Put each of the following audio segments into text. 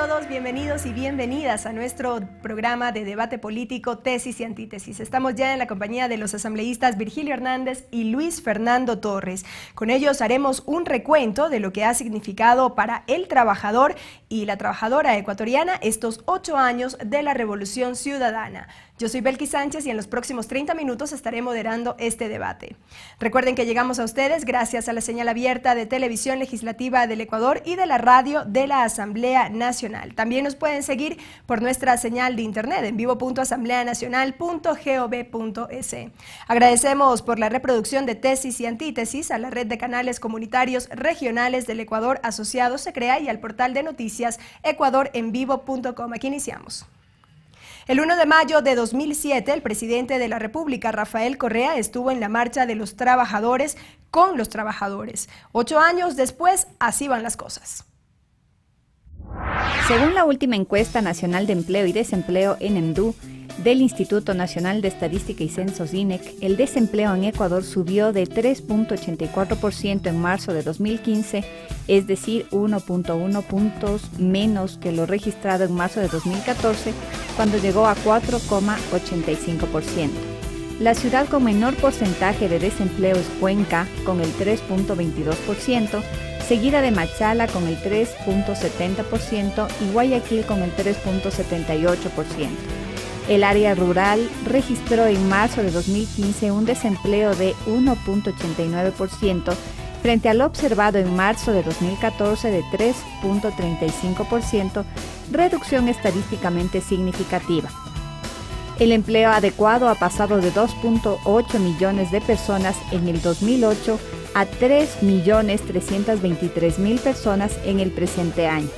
todos, bienvenidos y bienvenidas a nuestro programa de debate político Tesis y Antítesis. Estamos ya en la compañía de los asambleístas Virgilio Hernández y Luis Fernando Torres. Con ellos haremos un recuento de lo que ha significado para el trabajador y la trabajadora ecuatoriana estos 8 años de la Revolución Ciudadana. Yo soy Belkis Sánchez y en los próximos 30 minutos estaré moderando este debate. Recuerden que llegamos a ustedes gracias a la señal abierta de Televisión Legislativa del Ecuador y de la radio de la Asamblea Nacional. También nos pueden seguir por nuestra señal de internet en vivo.asambleanacional.gov.es. Agradecemos por la reproducción de Tesis y Antítesis a la red de canales comunitarios regionales del Ecuador asociados se crea y al portal de noticias ecuadorenvivo.com. Aquí iniciamos. El 1 de mayo de 2007, el presidente de la República, Rafael Correa, estuvo en la marcha de los trabajadores con los trabajadores. 8 años después, así van las cosas. Según la última encuesta nacional de empleo y desempleo ENEMDU del Instituto Nacional de Estadística y Censos INEC, el desempleo en Ecuador subió de 3.84% en marzo de 2015, es decir, 1.1 puntos menos que lo registrado en marzo de 2014, cuando llegó a 4.85%. La ciudad con menor porcentaje de desempleo es Cuenca, con el 3.22%, seguida de Machala con el 3.70% y Guayaquil con el 3.78%. El área rural registró en marzo de 2015 un desempleo de 1.89% frente al observado en marzo de 2014 de 3.35%, reducción estadísticamente significativa. El empleo adecuado ha pasado de 2.8 millones de personas en el 2008 a 3.323.000 personas en el presente año.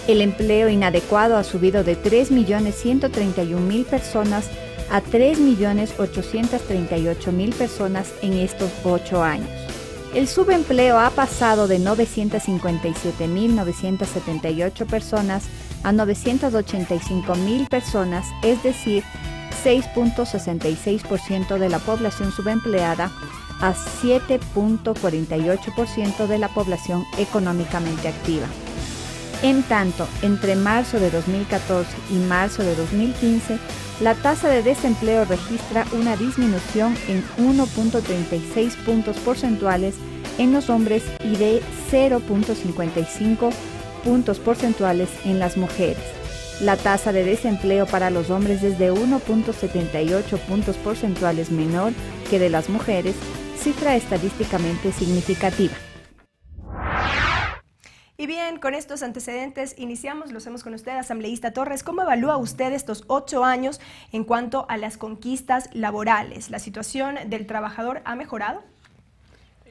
El empleo inadecuado ha subido de 3.131.000 personas a 3.838.000 personas en estos 8 años. El subempleo ha pasado de 957.978 personas a 985.000 personas, es decir, 6.66% de la población subempleada a 7.48% de la población económicamente activa. En tanto, entre marzo de 2014 y marzo de 2015, la tasa de desempleo registra una disminución en 1.36 puntos porcentuales en los hombres y de 0.55 puntos porcentuales en las mujeres. La tasa de desempleo para los hombres es de 1.78 puntos porcentuales menor que de las mujeres, cifra estadísticamente significativa. Y bien, con estos antecedentes iniciamos, lo hacemos con usted, asambleísta Torres. ¿Cómo evalúa usted estos 8 años en cuanto a las conquistas laborales? ¿La situación del trabajador ha mejorado?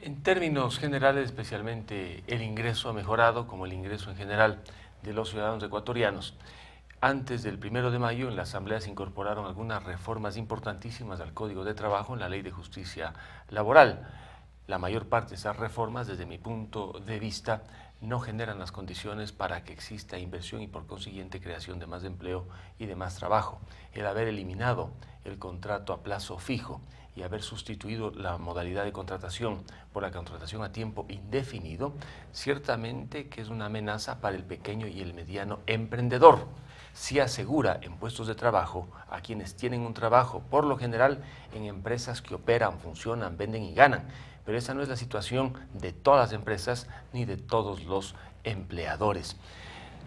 En términos generales, especialmente el ingreso ha mejorado, como el ingreso en general de los ciudadanos ecuatorianos. Antes del 1 de mayo, en la Asamblea se incorporaron algunas reformas importantísimas al Código de Trabajo en la Ley de Justicia Laboral. La mayor parte de esas reformas, desde mi punto de vista, no generan las condiciones para que exista inversión y por consiguiente creación de más empleo y de más trabajo. El haber eliminado el contrato a plazo fijo y haber sustituido la modalidad de contratación por la contratación a tiempo indefinido, ciertamente que es una amenaza para el pequeño y el mediano emprendedor. Sí asegura en puestos de trabajo a quienes tienen un trabajo, por lo general en empresas que operan, funcionan, venden y ganan, pero esa no es la situación de todas las empresas ni de todos los empleadores.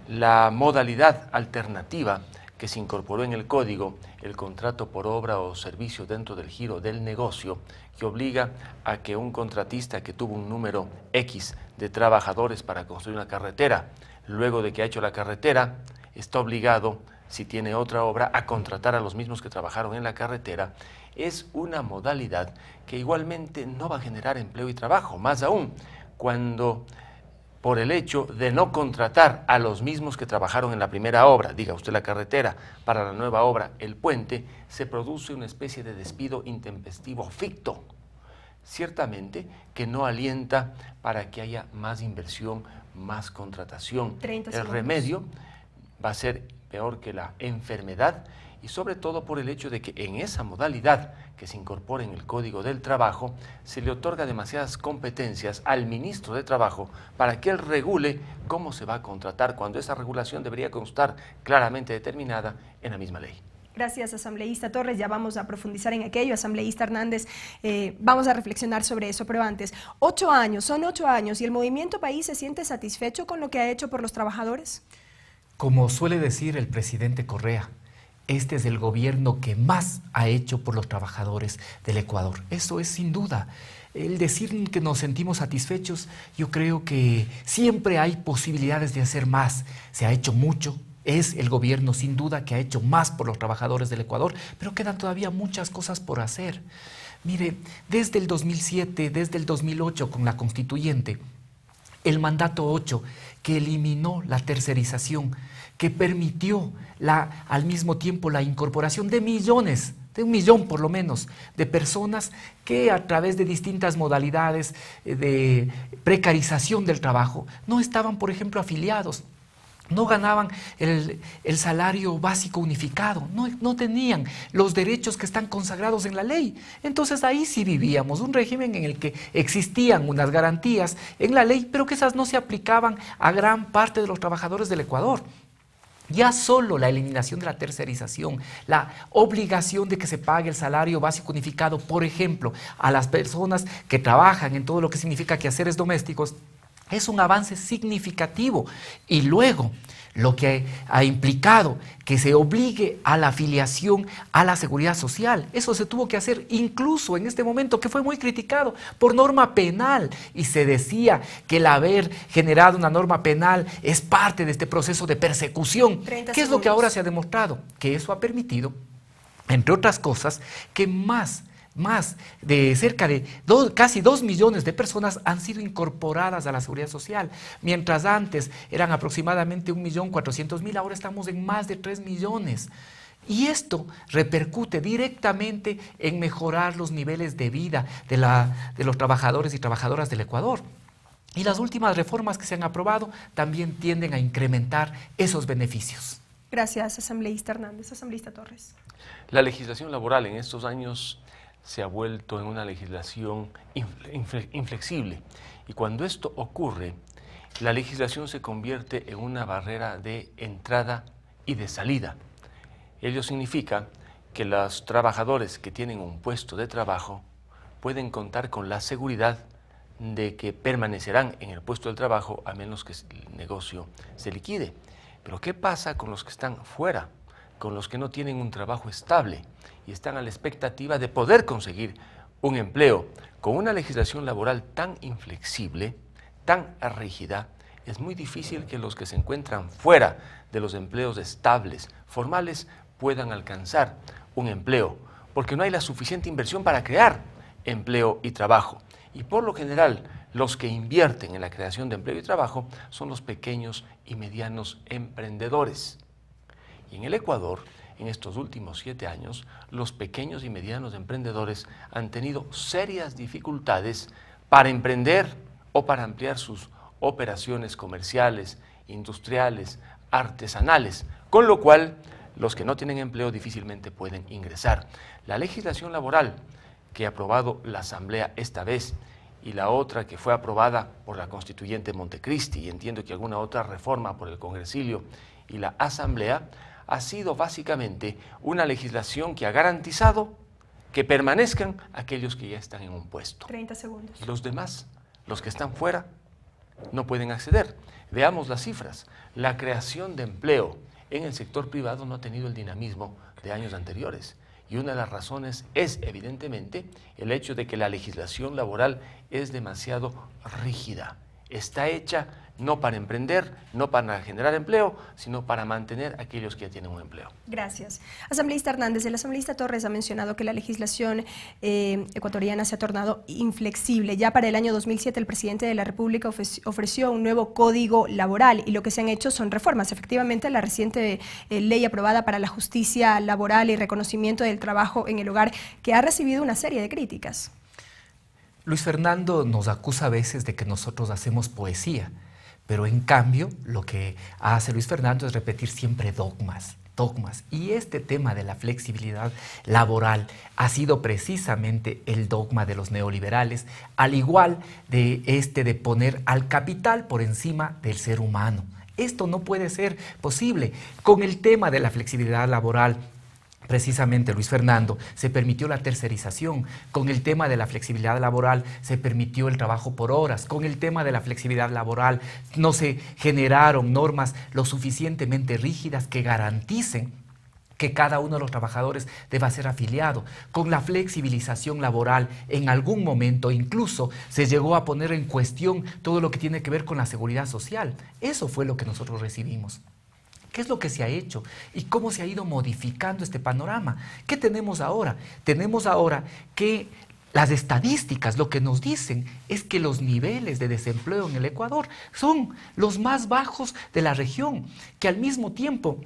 La modalidad alternativa que se incorporó en el código, el contrato por obra o servicio dentro del giro del negocio, que obliga a que un contratista que tuvo un número X de trabajadores para construir una carretera, luego de que ha hecho la carretera, está obligado, si tiene otra obra, a contratar a los mismos que trabajaron en la carretera, es una modalidad que igualmente no va a generar empleo y trabajo, más aún cuando por el hecho de no contratar a los mismos que trabajaron en la primera obra, diga usted la carretera, para la nueva obra, el puente, se produce una especie de despido intempestivo ficto, ciertamente que no alienta para que haya más inversión, más contratación. El remedio va a ser peor que la enfermedad, y sobre todo por el hecho de que en esa modalidad que se incorpora en el Código del Trabajo se le otorga demasiadas competencias al ministro de Trabajo para que él regule cómo se va a contratar, cuando esa regulación debería constar claramente determinada en la misma ley. Gracias, asambleísta Torres. Ya vamos a profundizar en aquello. Asambleísta Hernández, vamos a reflexionar sobre eso, pero antes, 8 años, son 8 años, ¿y el Movimiento País se siente satisfecho con lo que ha hecho por los trabajadores? Como suele decir el presidente Correa, este es el gobierno que más ha hecho por los trabajadores del Ecuador. Eso es sin duda. El decir que nos sentimos satisfechos, yo creo que siempre hay posibilidades de hacer más. Se ha hecho mucho. Es el gobierno sin duda que ha hecho más por los trabajadores del Ecuador, pero quedan todavía muchas cosas por hacer. Mire, desde el 2007, desde el 2008 con la Constituyente, el mandato 8 que eliminó la tercerización, que permitió al mismo tiempo la incorporación de millones, de 1 millón por lo menos, de personas que a través de distintas modalidades de precarización del trabajo no estaban, por ejemplo, afiliados. No ganaban el salario básico unificado, no tenían los derechos que están consagrados en la ley. Entonces ahí sí vivíamos un régimen en el que existían unas garantías en la ley, pero que esas no se aplicaban a gran parte de los trabajadores del Ecuador. Ya solo la eliminación de la tercerización, la obligación de que se pague el salario básico unificado, por ejemplo, a las personas que trabajan en todo lo que significa quehaceres domésticos, es un avance significativo. Y luego, lo que ha implicado que se obligue a la afiliación a la seguridad social. Eso se tuvo que hacer incluso en este momento, que fue muy criticado por norma penal. Y se decía que el haber generado una norma penal es parte de este proceso de persecución. ¿Qué es lo que ahora se ha demostrado? Que eso ha permitido, entre otras cosas, que más de cerca de casi 2 millones de personas han sido incorporadas a la seguridad social, mientras antes eran aproximadamente 1.400.000, ahora estamos en más de 3 millones. Y esto repercute directamente en mejorar los niveles de vida de los trabajadores y trabajadoras del Ecuador. Y las últimas reformas que se han aprobado también tienden a incrementar esos beneficios. Gracias, asambleísta Hernández. Asambleísta Torres. La legislación laboral en estos años se ha vuelto en una legislación inflexible, y cuando esto ocurre, la legislación se convierte en una barrera de entrada y de salida. Ello significa que los trabajadores que tienen un puesto de trabajo pueden contar con la seguridad de que permanecerán en el puesto de trabajo a menos que el negocio se liquide. Pero ¿qué pasa con los que están fuera? Con los que no tienen un trabajo estable y están a la expectativa de poder conseguir un empleo. Con una legislación laboral tan inflexible, tan rígida, es muy difícil que los que se encuentran fuera de los empleos estables, formales, puedan alcanzar un empleo, porque no hay la suficiente inversión para crear empleo y trabajo. Y por lo general, los que invierten en la creación de empleo y trabajo son los pequeños y medianos emprendedores. Y en el Ecuador, en estos últimos 7 años, los pequeños y medianos emprendedores han tenido serias dificultades para emprender o para ampliar sus operaciones comerciales, industriales, artesanales, con lo cual los que no tienen empleo difícilmente pueden ingresar. La legislación laboral que ha aprobado la Asamblea esta vez y la otra que fue aprobada por la Constituyente Montecristi, y entiendo que alguna otra reforma por el Congresilio y la Asamblea, ha sido básicamente una legislación que ha garantizado que permanezcan aquellos que ya están en un puesto. 30 segundos. Y los demás, los que están fuera, no pueden acceder. Veamos las cifras. La creación de empleo en el sector privado no ha tenido el dinamismo de años anteriores. Y una de las razones es, evidentemente, el hecho de que la legislación laboral es demasiado rígida. Está hecha no para emprender, no para generar empleo, sino para mantener a aquellos que ya tienen un empleo. Gracias. Asambleísta Hernández, el asambleísta Torres ha mencionado que la legislación ecuatoriana se ha tornado inflexible. Ya para el año 2007 el presidente de la República ofreció un nuevo código laboral y lo que se han hecho son reformas. Efectivamente, la reciente ley aprobada para la justicia laboral y reconocimiento del trabajo en el hogar, que ha recibido una serie de críticas. Luis Fernando nos acusa a veces de que nosotros hacemos poesía, Pero en cambio, lo que hace Luis Fernando es repetir siempre dogmas. Y este tema de la flexibilidad laboral ha sido precisamente el dogma de los neoliberales, al igual de de poner al capital por encima del ser humano. Esto no puede ser posible. Con el tema de la flexibilidad laboral, precisamente Luis Fernando se permitió la tercerización. Con el tema de la flexibilidad laboral se permitió el trabajo por horas. Con el tema de la flexibilidad laboral no se generaron normas lo suficientemente rígidas que garanticen que cada uno de los trabajadores deba ser afiliado. Con la flexibilización laboral, en algún momento incluso se llegó a poner en cuestión todo lo que tiene que ver con la seguridad social. Eso fue lo que nosotros recibimos. ¿Qué es lo que se ha hecho? ¿Y cómo se ha ido modificando este panorama? ¿Qué tenemos ahora? Tenemos ahora que las estadísticas lo que nos dicen es que los niveles de desempleo en el Ecuador son los más bajos de la región, que al mismo tiempo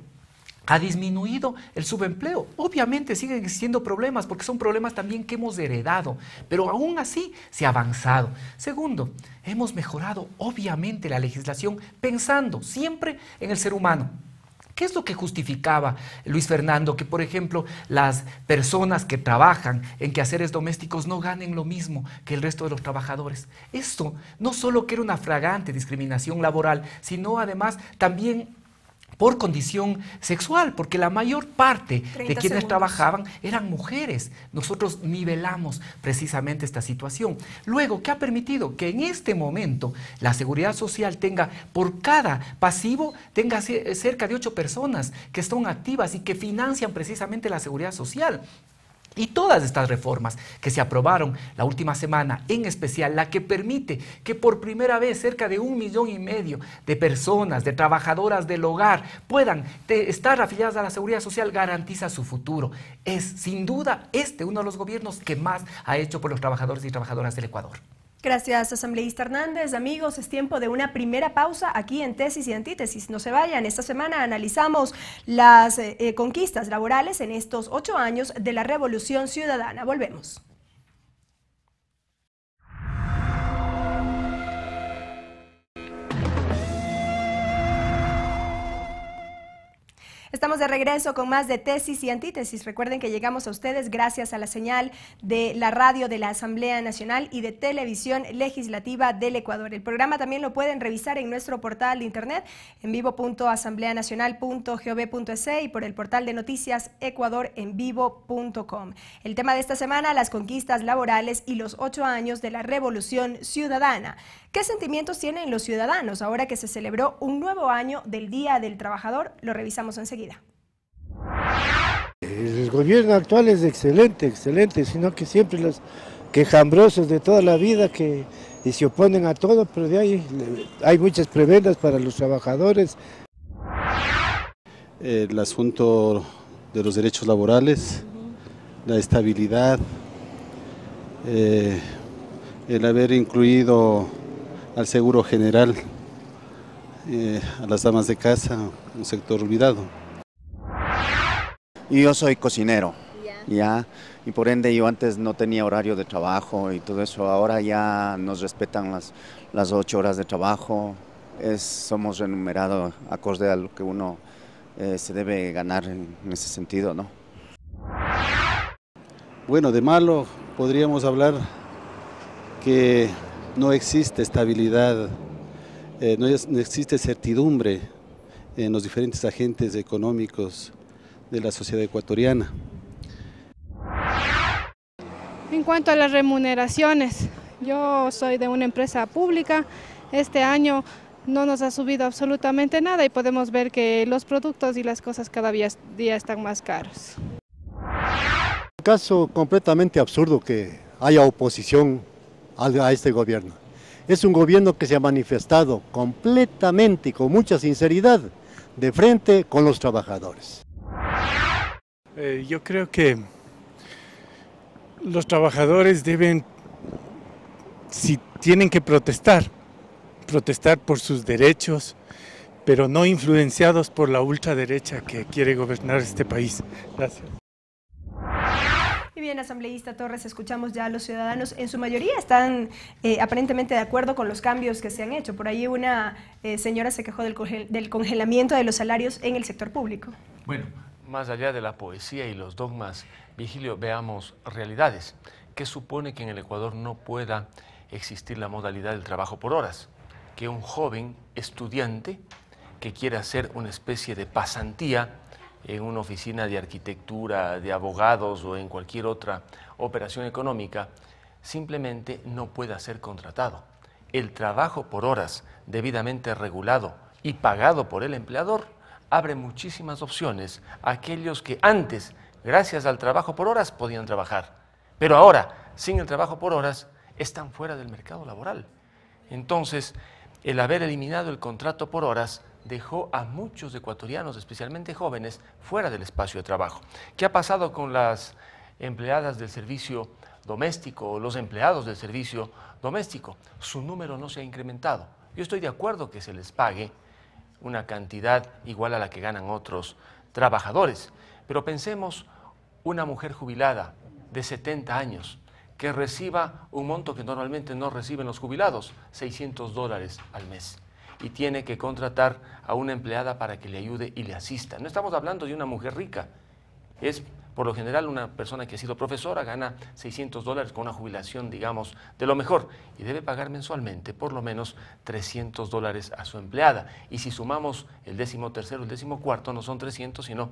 ha disminuido el subempleo. Obviamente siguen existiendo problemas, porque son problemas también que hemos heredado, pero aún así se ha avanzado. Segundo, hemos mejorado obviamente la legislación pensando siempre en el ser humano. ¿Qué es lo que justificaba Luis Fernando? Que, por ejemplo, las personas que trabajan en quehaceres domésticos no ganen lo mismo que el resto de los trabajadores. Esto no solo que era una flagrante discriminación laboral, sino además también por condición sexual, porque la mayor parte de quienes trabajaban eran mujeres. Nosotros nivelamos precisamente esta situación. Luego, ¿qué ha permitido? Que en este momento la Seguridad Social tenga, por cada pasivo, tenga cerca de 8 personas que son activas y que financian precisamente la Seguridad Social. Y todas estas reformas que se aprobaron la última semana, en especial la que permite que por primera vez cerca de 1,5 millones de personas, de trabajadoras del hogar, puedan estar afiliadas a la Seguridad Social, garantiza su futuro. Es sin duda uno de los gobiernos que más ha hecho por los trabajadores y trabajadoras del Ecuador. Gracias, asambleísta Hernández. Amigos, es tiempo de una primera pausa aquí en Tesis y Antítesis. No se vayan, esta semana analizamos las conquistas laborales en estos 8 años de la Revolución Ciudadana. Volvemos. Estamos de regreso con más de Tesis y Antítesis. Recuerden que llegamos a ustedes gracias a la señal de la radio de la Asamblea Nacional y de Televisión Legislativa del Ecuador. El programa también lo pueden revisar en nuestro portal de internet en vivo.asambleanacional.gov.es y por el portal de noticias ecuadorenvivo.com. El tema de esta semana, las conquistas laborales y los 8 años de la Revolución Ciudadana. ¿Qué sentimientos tienen los ciudadanos ahora que se celebró un nuevo año del Día del Trabajador? Lo revisamos enseguida. El gobierno actual es excelente, sino que siempre los quejambrosos de toda la vida y se oponen a todo, pero de ahí hay muchas prebendas para los trabajadores. El asunto de los derechos laborales, la estabilidad, el haber incluido al seguro general, a las damas de casa, un sector olvidado. Y yo soy cocinero, ya, y por ende yo antes no tenía horario de trabajo y todo eso, ahora ya nos respetan las 8 horas de trabajo, somos remunerados acorde a lo que uno se debe ganar en ese sentido, ¿no? Bueno, de malo podríamos hablar que no existe estabilidad, no existe certidumbre en los diferentes agentes económicos de la sociedad ecuatoriana. En cuanto a las remuneraciones, yo soy de una empresa pública, este año no nos ha subido absolutamente nada y podemos ver que los productos y las cosas cada día están más caros. Un caso completamente absurdo que haya oposición a este gobierno. Es un gobierno que se ha manifestado completamente y con mucha sinceridad de frente con los trabajadores. Yo creo que los trabajadores tienen que protestar por sus derechos, pero no influenciados por la ultraderecha que quiere gobernar este país. Gracias. Y bien, asambleísta Torres, escuchamos ya a los ciudadanos. En su mayoría están aparentemente de acuerdo con los cambios que se han hecho. Por ahí una señora se quejó del congelamiento de los salarios en el sector público. Bueno, más allá de la poesía y los dogmas, Virgilio, veamos realidades. ¿Qué supone que en el Ecuador no pueda existir la modalidad del trabajo por horas? Que un joven estudiante que quiera hacer una especie de pasantía en una oficina de arquitectura, de abogados o en cualquier otra operación económica, simplemente no pueda ser contratado. El trabajo por horas debidamente regulado y pagado por el empleador abre muchísimas opciones a aquellos que antes, gracias al trabajo por horas, podían trabajar, pero ahora, sin el trabajo por horas, están fuera del mercado laboral. Entonces, el haber eliminado el contrato por horas dejó a muchos ecuatorianos, especialmente jóvenes, fuera del espacio de trabajo. ¿Qué ha pasado con las empleadas del servicio doméstico o los empleados del servicio doméstico? Su número no se ha incrementado. Yo estoy de acuerdo que se les pague una cantidad igual a la que ganan otros trabajadores, pero pensemos una mujer jubilada de 70 años que reciba un monto que normalmente no reciben los jubilados, $600 al mes, y tiene que contratar a una empleada para que le ayude y le asista. No estamos hablando de una mujer rica, es por lo general una persona que ha sido profesora, gana $600 con una jubilación, digamos, de lo mejor, y debe pagar mensualmente por lo menos $300 a su empleada. Y si sumamos el 13º, el 14º, no son 300, sino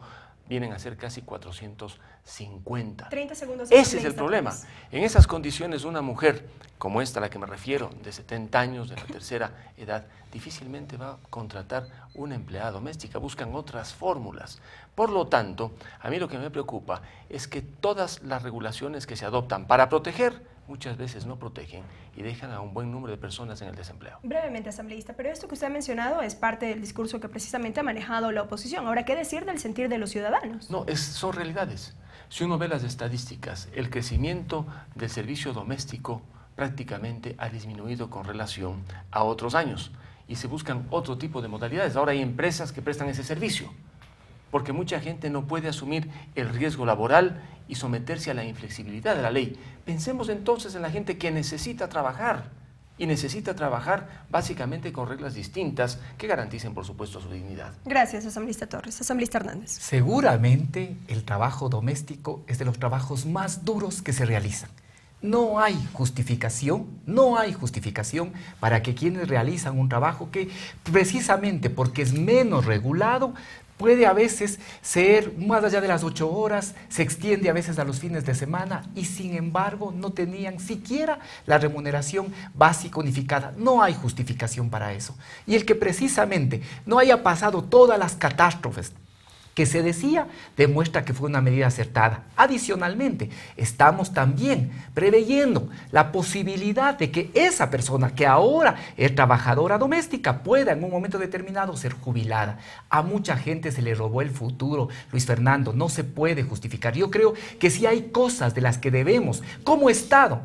vienen a ser casi 450. 30 segundos. Ese es el problema. En esas condiciones, una mujer como esta a la que me refiero, de 70 años, de la tercera edad, difícilmente va a contratar una empleada doméstica, buscan otras fórmulas. Por lo tanto, a mí lo que me preocupa es que todas las regulaciones que se adoptan para proteger, muchas veces no protegen y dejan a un buen número de personas en el desempleo. Brevemente, asambleísta, pero esto que usted ha mencionado es parte del discurso que precisamente ha manejado la oposición. Ahora, ¿qué decir del sentir de los ciudadanos? No, son realidades. Si uno ve las estadísticas, el crecimiento del servicio doméstico prácticamente ha disminuido con relación a otros años y se buscan otro tipo de modalidades. Ahora hay empresas que prestan ese servicio, porque mucha gente no puede asumir el riesgo laboral y someterse a la inflexibilidad de la ley. Pensemos entonces en la gente que necesita trabajar, y necesita trabajar básicamente con reglas distintas que garanticen, por supuesto, su dignidad. Gracias, asambleísta Torres. Asambleísta Hernández. Seguramente el trabajo doméstico es de los trabajos más duros que se realizan. No hay justificación para que quienes realizan un trabajo que precisamente porque es menos regulado, puede a veces ser más allá de las 8 horas, se extiende a veces a los fines de semana y sin embargo no tenían siquiera la remuneración básica unificada. No hay justificación para eso. Y el que precisamente no haya pasado todas las catástrofes que se decía, demuestra que fue una medida acertada. Adicionalmente, estamos también preveyendo la posibilidad de que esa persona que ahora es trabajadora doméstica pueda en un momento determinado ser jubilada. A mucha gente se le robó el futuro, Luis Fernando, no se puede justificar. Yo creo que sí hay cosas de las que debemos, como Estado,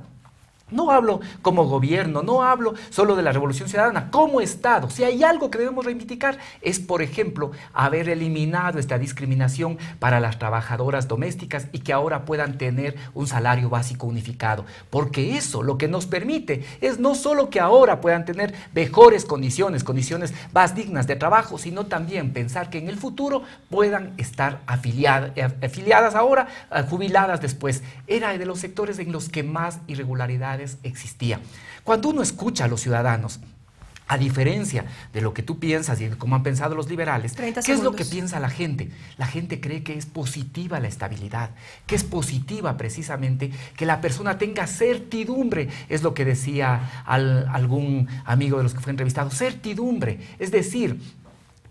no hablo como gobierno, no hablo solo de la Revolución Ciudadana, como Estado. Si hay algo que debemos reivindicar es, por ejemplo, haber eliminado esta discriminación para las trabajadoras domésticas y que ahora puedan tener un salario básico unificado. Porque eso lo que nos permite es no solo que ahora puedan tener mejores condiciones más dignas de trabajo, sino también pensar que en el futuro puedan estar afiliadas ahora, jubiladas después. Era de los sectores en los que más irregularidades existía. Cuando uno escucha a los ciudadanos, a diferencia de lo que tú piensas y de cómo han pensado los liberales, ¿qué es lo que piensa la gente? La gente cree que es positiva la estabilidad, que es positiva precisamente que la persona tenga certidumbre, es lo que decía algún amigo de los que fue entrevistado, certidumbre, es decir,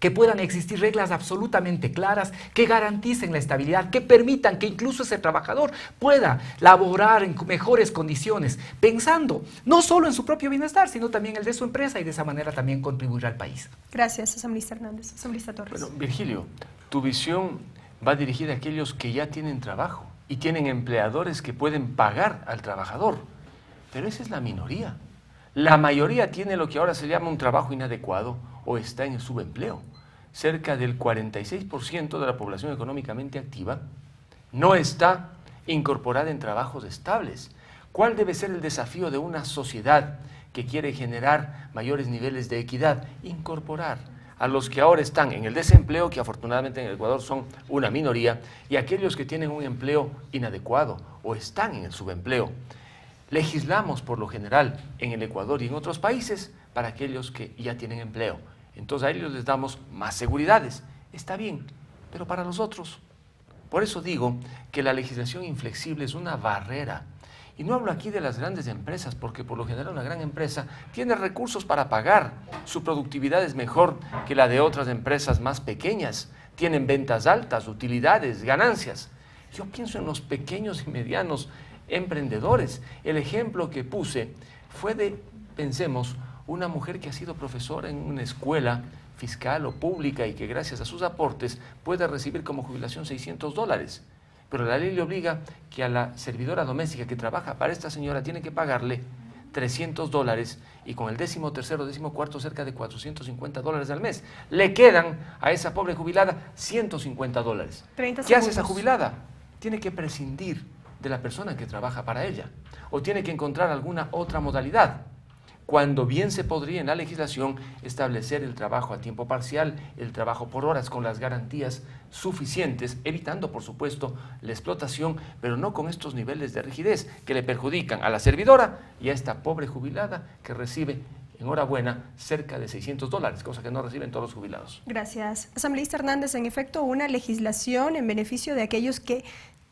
que puedan existir reglas absolutamente claras que garanticen la estabilidad, que permitan que incluso ese trabajador pueda laborar en mejores condiciones, pensando no solo en su propio bienestar, sino también el de su empresa y de esa manera también contribuir al país. Gracias, asambleísta Hernández. Asambleísta Torres. Bueno, Virgilio, tu visión va dirigida a aquellos que ya tienen trabajo y tienen empleadores que pueden pagar al trabajador, pero esa es la minoría. La mayoría tiene lo que ahora se llama un trabajo inadecuado o está en el subempleo. Cerca del 46% de la población económicamente activa no está incorporada en trabajos estables. ¿Cuál debe ser el desafío de una sociedad que quiere generar mayores niveles de equidad? Incorporar a los que ahora están en el desempleo, que afortunadamente en el Ecuador son una minoría, y aquellos que tienen un empleo inadecuado o están en el subempleo. Legislamos por lo general en el Ecuador y en otros países para aquellos que ya tienen empleo. Entonces a ellos les damos más seguridades. Está bien, pero para los otros. Por eso digo que la legislación inflexible es una barrera. Y no hablo aquí de las grandes empresas, porque por lo general una gran empresa tiene recursos para pagar. Su productividad es mejor que la de otras empresas más pequeñas. Tienen ventas altas, utilidades, ganancias. Yo pienso en los pequeños y medianos emprendedores. El ejemplo que puse fue de, pensemos, una mujer que ha sido profesora en una escuela fiscal o pública y que gracias a sus aportes puede recibir como jubilación $600. Pero la ley le obliga que a la servidora doméstica que trabaja para esta señora tiene que pagarle $300 y con el 13º, 14º cerca de $450 al mes. Le quedan a esa pobre jubilada $150. ¿Qué hace esa jubilada? Tiene que prescindir de la persona que trabaja para ella o tiene que encontrar alguna otra modalidad, cuando bien se podría en la legislación establecer el trabajo a tiempo parcial, el trabajo por horas con las garantías suficientes, evitando por supuesto la explotación, pero no con estos niveles de rigidez que le perjudican a la servidora y a esta pobre jubilada que recibe, enhorabuena, cerca de $600, cosa que no reciben todos los jubilados. Gracias. Asambleísta Hernández, en efecto, una legislación en beneficio de aquellos que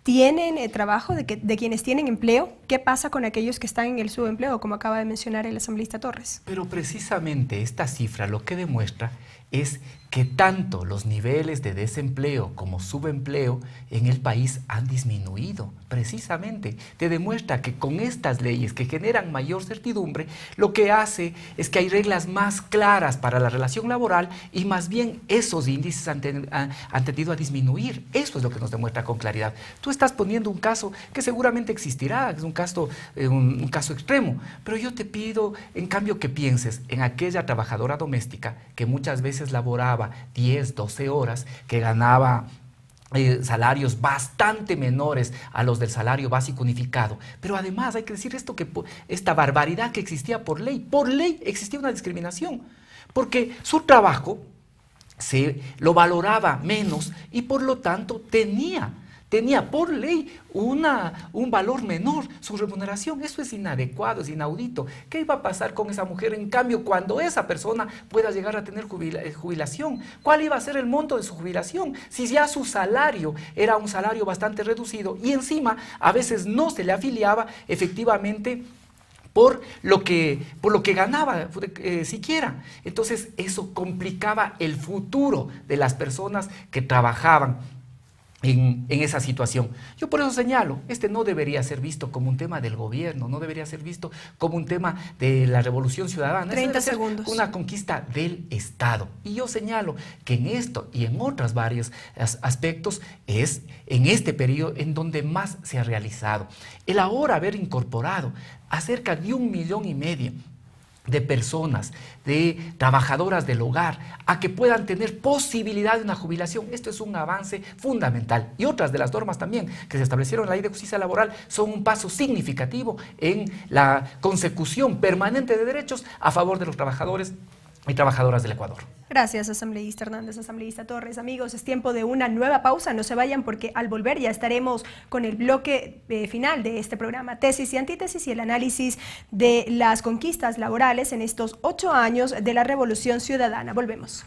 tienen trabajo, de quienes tienen empleo. ¿Qué pasa con aquellos que están en el subempleo, como acaba de mencionar el asambleísta Torres? Pero precisamente esta cifra lo que demuestra es que tanto los niveles de desempleo como subempleo en el país han disminuido. Precisamente te demuestra que con estas leyes que generan mayor certidumbre, lo que hace es que hay reglas más claras para la relación laboral y más bien esos índices han tendido a disminuir. Eso es lo que nos demuestra con claridad. Tú estás poniendo un caso que seguramente existirá, que es un caso extremo, pero yo te pido en cambio que pienses en aquella trabajadora doméstica que muchas veces laboraba 10, 12 horas, que ganaba salarios bastante menores a los del salario básico unificado. Pero además hay que decir esta barbaridad que existía por ley existía una discriminación, porque su trabajo lo valoraba menos y por lo tanto tenía por ley un valor menor, su remuneración. Eso es inadecuado, es inaudito. ¿Qué iba a pasar con esa mujer, en cambio, cuando esa persona pueda llegar a tener jubilación? ¿Cuál iba a ser el monto de su jubilación? Si ya su salario era un salario bastante reducido y encima a veces no se le afiliaba efectivamente por lo que ganaba siquiera. Entonces eso complicaba el futuro de las personas que trabajaban en esa situación. Yo por eso señalo, no debería ser visto como un tema del gobierno, no debería ser visto como un tema de la revolución ciudadana. 30 segundos. Una conquista del Estado. Y yo señalo que en esto y en otros varios aspectos es en este periodo en donde más se ha realizado. El ahora haber incorporado a cerca de 1,5 millones de personas, de trabajadoras del hogar, a que puedan tener posibilidad de una jubilación. Esto es un avance fundamental. Y otras de las normas también que se establecieron en la Ley de Justicia Laboral son un paso significativo en la consecución permanente de derechos a favor de los trabajadores y trabajadoras del Ecuador. Gracias, asambleísta Hernández, asambleísta Torres. Amigos, es tiempo de una nueva pausa. No se vayan porque al volver ya estaremos con el bloque final de este programa, Tesis y Antítesis, y el análisis de las conquistas laborales en estos 8 años de la Revolución Ciudadana. Volvemos.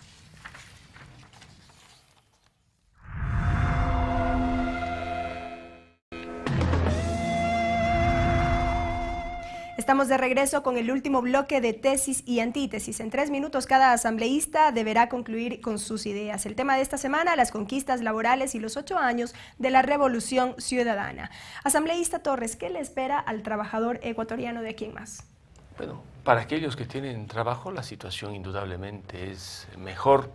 Estamos de regreso con el último bloque de Tesis y Antítesis. En 3 minutos cada asambleísta deberá concluir con sus ideas. El tema de esta semana, las conquistas laborales y los 8 años de la Revolución Ciudadana. Asambleísta Torres, ¿qué le espera al trabajador ecuatoriano de aquí en más? Bueno, para aquellos que tienen trabajo, la situación indudablemente es mejor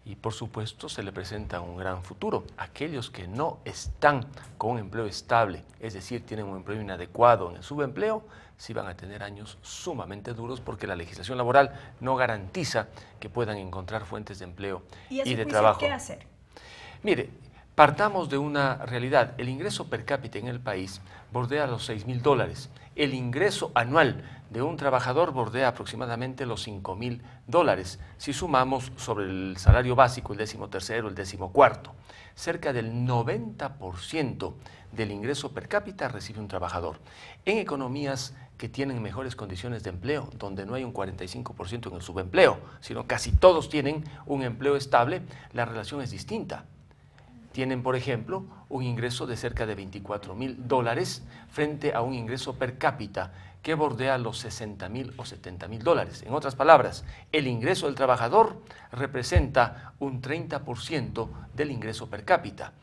y por supuesto se le presenta un gran futuro. Aquellos que no están con un empleo estable, es decir, tienen un empleo inadecuado en el subempleo, sí van a tener años sumamente duros porque la legislación laboral no garantiza que puedan encontrar fuentes de empleo y de trabajo. ¿Qué hacer? Mire, Partamos de una realidad. El ingreso per cápita en el país bordea los $6.000. El ingreso anual de un trabajador bordea aproximadamente los $5.000, si sumamos sobre el salario básico, el 13º, el 14º. Cerca del 90% del ingreso per cápita recibe un trabajador. En economías que tienen mejores condiciones de empleo, donde no hay un 45% en el subempleo, sino casi todos tienen un empleo estable, la relación es distinta. Tienen, por ejemplo, un ingreso de cerca de $24.000 frente a un ingreso per cápita que bordea los $60.000 o $70.000. En otras palabras, el ingreso del trabajador representa un 30% del ingreso per cápita.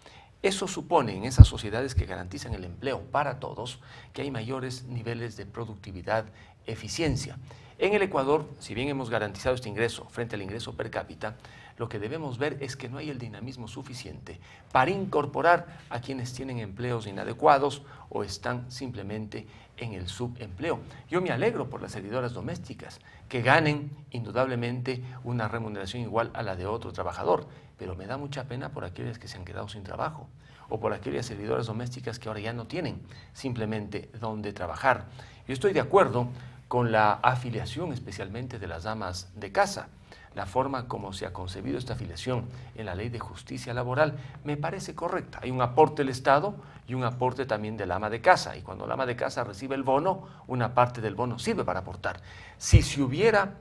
Eso supone, en esas sociedades que garantizan el empleo para todos, que hay mayores niveles de productividad, eficiencia. En el Ecuador, si bien hemos garantizado este ingreso frente al ingreso per cápita, lo que debemos ver es que no hay el dinamismo suficiente para incorporar a quienes tienen empleos inadecuados o están simplemente en el subempleo. Yo me alegro por las servidoras domésticas que ganen indudablemente una remuneración igual a la de otro trabajador, pero me da mucha pena por aquellas que se han quedado sin trabajo o por aquellas servidoras domésticas que ahora ya no tienen simplemente dónde trabajar. Yo estoy de acuerdo con la afiliación especialmente de las damas de casa. La forma como se ha concebido esta afiliación en la Ley de Justicia Laboral me parece correcta. Hay un aporte del Estado y un aporte también del ama de casa. Y cuando el ama de casa recibe el bono, una parte del bono sirve para aportar. Si se hubiera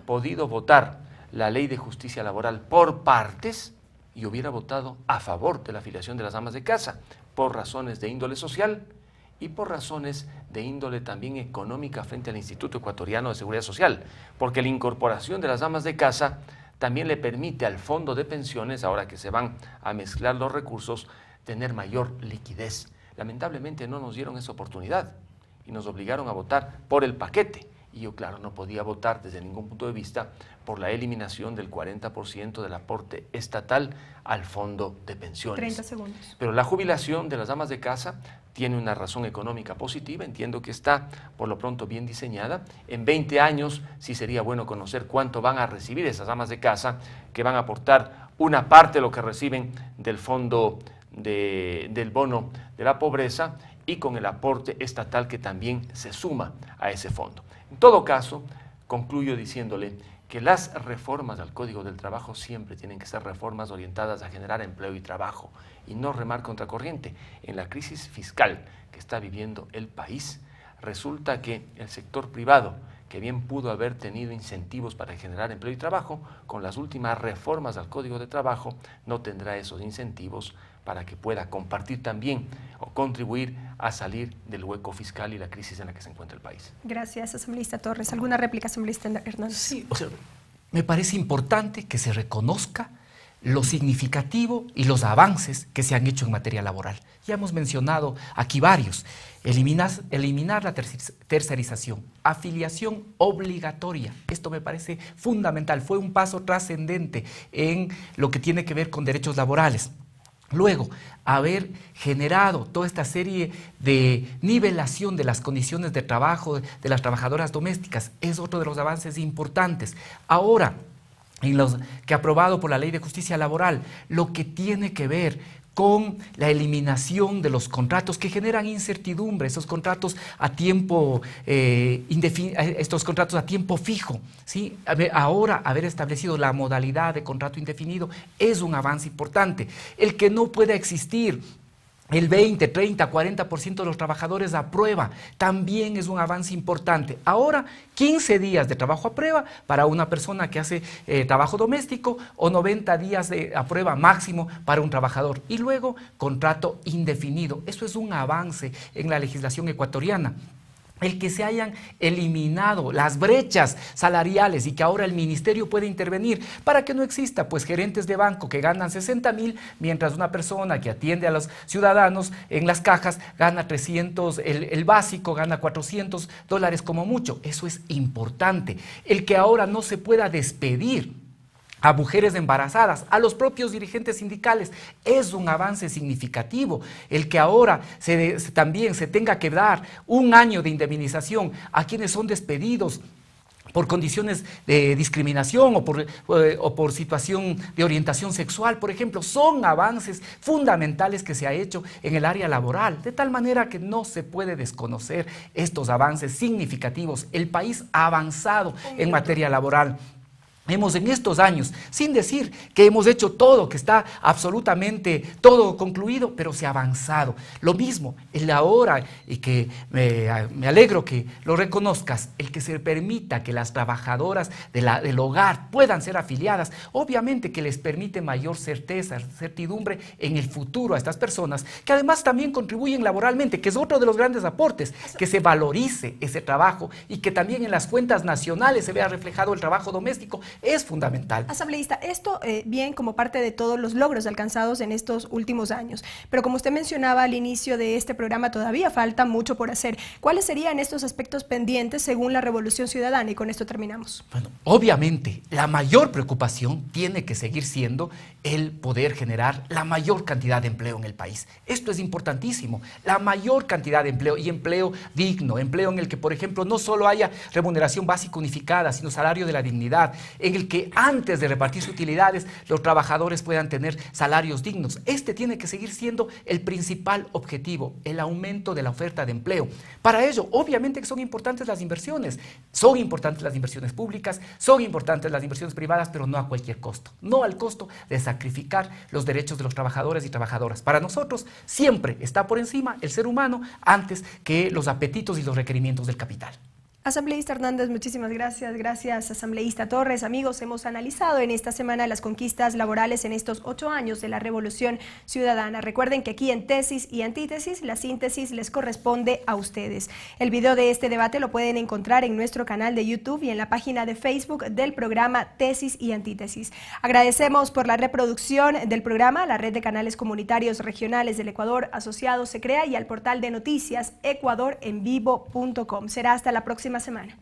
podido votar la Ley de Justicia Laboral por partes, yo hubiera votado a favor de la afiliación de las amas de casa, por razones de índole social y por razones de índole también económica frente al Instituto Ecuatoriano de Seguridad Social, porque la incorporación de las damas de casa también le permite al fondo de pensiones, ahora que se van a mezclar los recursos, tener mayor liquidez. Lamentablemente no nos dieron esa oportunidad y nos obligaron a votar por el paquete. Y yo, claro, no podía votar desde ningún punto de vista por la eliminación del 40% del aporte estatal al fondo de pensiones. 30 segundos. Pero la jubilación de las damas de casa tiene una razón económica positiva, entiendo que está por lo pronto bien diseñada. En 20 años sí sería bueno conocer cuánto van a recibir esas damas de casa que van a aportar una parte de lo que reciben del fondo del bono de la pobreza y con el aporte estatal que también se suma a ese fondo. En todo caso, concluyo diciéndole que las reformas al Código del Trabajo siempre tienen que ser reformas orientadas a generar empleo y trabajo y no remar contracorriente. En la crisis fiscal que está viviendo el país, resulta que el sector privado, que bien pudo haber tenido incentivos para generar empleo y trabajo, con las últimas reformas al Código de Trabajo no tendrá esos incentivos para que pueda compartir también o contribuir a salir del hueco fiscal y la crisis en la que se encuentra el país. Gracias, asambleísta Torres. ¿Alguna réplica, asambleísta Hernández? Sí, o sea, me parece importante que se reconozca lo significativo y los avances que se han hecho en materia laboral. Ya hemos mencionado aquí varios. Eliminar la tercerización, afiliación obligatoria. Esto me parece fundamental. Fue un paso trascendente en lo que tiene que ver con derechos laborales. Luego, haber generado toda esta serie de nivelación de las condiciones de trabajo de las trabajadoras domésticas es otro de los avances importantes. Ahora, en los que ha aprobado por la Ley de Justicia Laboral, lo que tiene que ver con la eliminación de los contratos que generan incertidumbre, esos contratos a tiempo estos contratos a tiempo fijo, ¿sí? Ahora haber establecido la modalidad de contrato indefinido es un avance importante. El que no pueda existir el 20, 30, 40% de los trabajadores a prueba también es un avance importante. Ahora, 15 días de trabajo a prueba para una persona que hace trabajo doméstico o 90 días a prueba máximo para un trabajador. Y luego, contrato indefinido. Eso es un avance en la legislación ecuatoriana. El que se hayan eliminado las brechas salariales y que ahora el ministerio puede intervenir para que no exista pues gerentes de banco que ganan 60.000 mientras una persona que atiende a los ciudadanos en las cajas gana 300, el básico gana $400 como mucho. Eso es importante. El que ahora no se pueda despedir a mujeres embarazadas, a los propios dirigentes sindicales, es un avance significativo. El que ahora también se tenga que dar un año de indemnización a quienes son despedidos por condiciones de discriminación o por situación de orientación sexual, por ejemplo, son avances fundamentales que se ha hecho en el área laboral, de tal manera que no se puede desconocer estos avances significativos. El país ha avanzado en materia laboral. Hemos en estos años, sin decir que hemos hecho todo, que está absolutamente todo concluido, pero se ha avanzado. Lo mismo, en la hora, y que me alegro que lo reconozcas, el que se permita que las trabajadoras del hogar puedan ser afiliadas, obviamente que les permite mayor certeza, certidumbre en el futuro a estas personas, que además también contribuyen laboralmente, que es otro de los grandes aportes, que se valorice ese trabajo y que también en las cuentas nacionales se vea reflejado el trabajo doméstico. Es fundamental. Asambleísta, esto bien como parte de todos los logros alcanzados en estos últimos años, pero como usted mencionaba al inicio de este programa, todavía falta mucho por hacer. ¿Cuáles serían estos aspectos pendientes según la Revolución Ciudadana? Y con esto terminamos. Bueno, obviamente, la mayor preocupación tiene que seguir siendo el poder generar la mayor cantidad de empleo en el país. Esto es importantísimo, la mayor cantidad de empleo y empleo digno, empleo en el que, por ejemplo, no solo haya remuneración básica unificada, sino salario de la dignidad, en el que antes de repartirse utilidades los trabajadores puedan tener salarios dignos. Este tiene que seguir siendo el principal objetivo, el aumento de la oferta de empleo. Para ello, obviamente que son importantes las inversiones públicas, son importantes las inversiones privadas, pero no a cualquier costo, no al costo de sacrificar los derechos de los trabajadores y trabajadoras. Para nosotros siempre está por encima el ser humano antes que los apetitos y los requerimientos del capital. Asambleísta Hernández, muchísimas gracias. Gracias, asambleísta Torres. Amigos, hemos analizado en esta semana las conquistas laborales en estos 8 años de la Revolución Ciudadana. Recuerden que aquí en Tesis y Antítesis, la síntesis les corresponde a ustedes. El video de este debate lo pueden encontrar en nuestro canal de YouTube y en la página de Facebook del programa Tesis y Antítesis. Agradecemos por la reproducción del programa, la red de canales comunitarios regionales del Ecuador asociados se crea y al portal de noticias ecuadorenvivo.com. Será hasta la próxima semana.